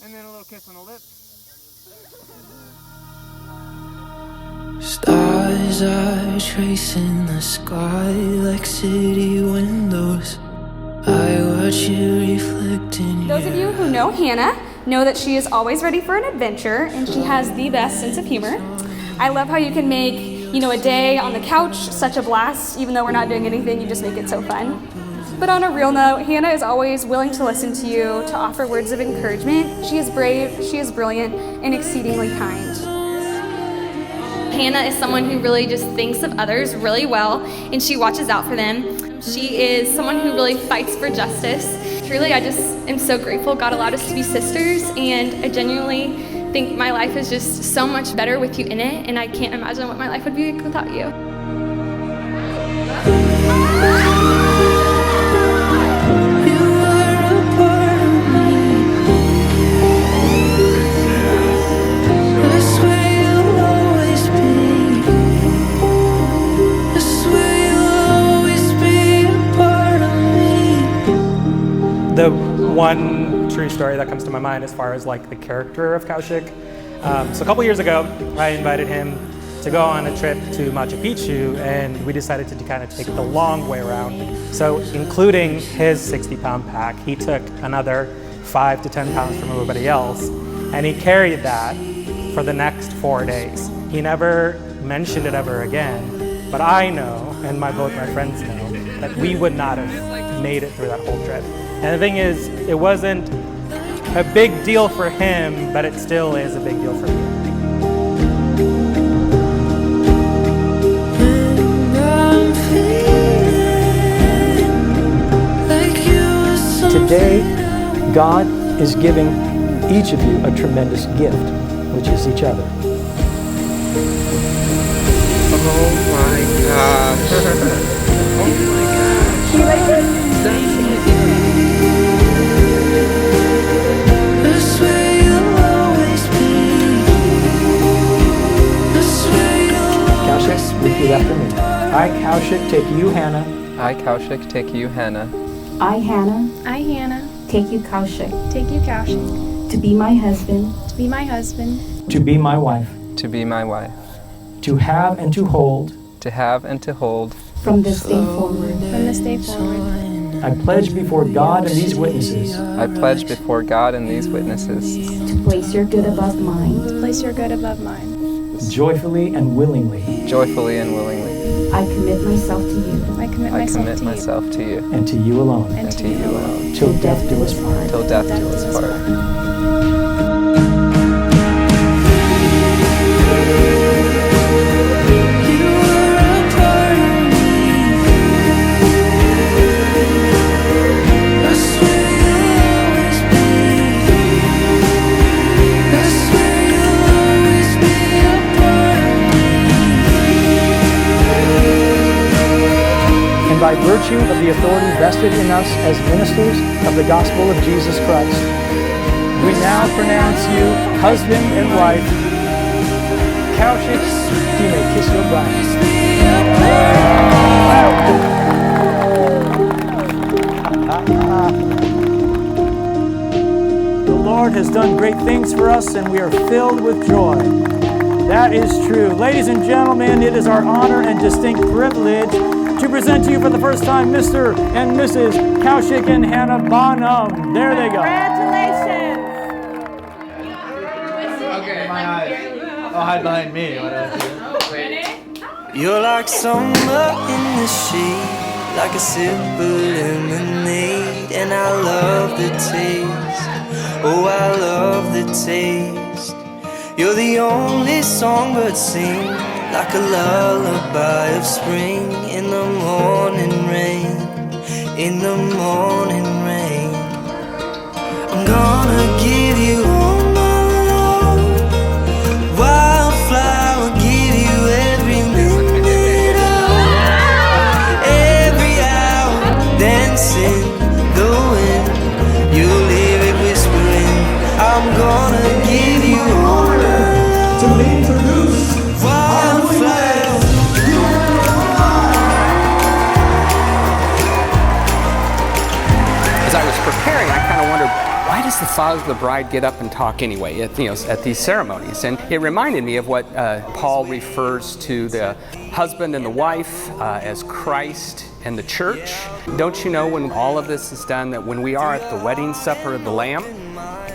And then a little kiss on the lips. Stars are tracing the sky like city windows. I watch you reflect in Those of you who know Hannah know that she is always ready for an adventure and she has the best sense of humor. I love how you can make, a day on the couch such a blast. Even though we're not doing anything, you just make it so fun. But on a real note, Hannah is always willing to listen to you, to offer words of encouragement. She is brave, she is brilliant, and exceedingly kind. Hannah is someone who really just thinks of others really well, and she watches out for them. She is someone who really fights for justice. Truly, I just am so grateful God allowed us to be sisters, and I genuinely think my life is just so much better with you in it, and I can't imagine what my life would be like without you. The one true story that comes to my mind as far as like the character of Kaushik. So a couple years ago, I invited him to go on a trip to Machu Picchu, and we decided to kind of take the long way around. So including his 60-pound pack, he took another 5 to 10 pounds from everybody else, and he carried that for the next 4 days. He never mentioned it ever again, but I know, and both my friends know, that we would not have made it through that whole trip. And the thing is, it wasn't a big deal for him, but it still is a big deal for me. Today, God is giving each of you a tremendous gift, which is each other. Oh my gosh. Oh my gosh. You like it? Kaushik, repeat after me. I, Kaushik, take you, Hannah. I, Kaushik, take you, Hannah. I, Hannah, Take you, Kaushik. take you, Kaushik, To be my husband. to be my husband, To be my wife. To be my wife. To have and to hold. To have and to hold. From this day forward. from this day forward, I pledge before God and these witnesses I pledge before God and these witnesses To place your good above mine. to place your good above mine. joyfully and willingly, joyfully and willingly. I commit myself to you. I commit I myself commit to myself to you and to you alone, you and to you alone, till death do us part. till death do us part. And by virtue of the authority vested in us as ministers of the gospel of Jesus Christ, we now pronounce you husband and wife. Kaushik, you may kiss your bride. The Lord has done great things for us, and we are filled with joy. That is true. Ladies and gentlemen, it is our honor and distinct privilege to present to you for the first time Mr. and Mrs. Kaushik and Hannah Bonam. There they go. Congratulations! Okay, my eyes. Oh, hide behind me. You're like summer in the shade, like a sip of lemonade, and I love the taste. Oh, I love the taste. You're the only songbird sing, like a lullaby of spring in the morning rain, in the morning rain. I'm gonna give you all my love, wildflower, give you every minute of every hour, dancing the wind, you leave it whispering. I'm gonna give you all my love. To be introduced, Wildflower. As I was preparing, I kind of wondered, why does the father of the bride get up and talk anyway at these ceremonies? And it reminded me of what Paul refers to the husband and the wife as Christ and the church. Don't you know, when all of this is done, that when we are at the wedding supper of the Lamb,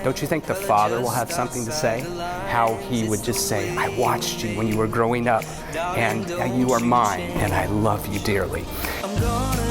don't you think the Father will have something to say? How he would just say, I watched you when you were growing up, and you are mine, and I love you dearly. I'm gonna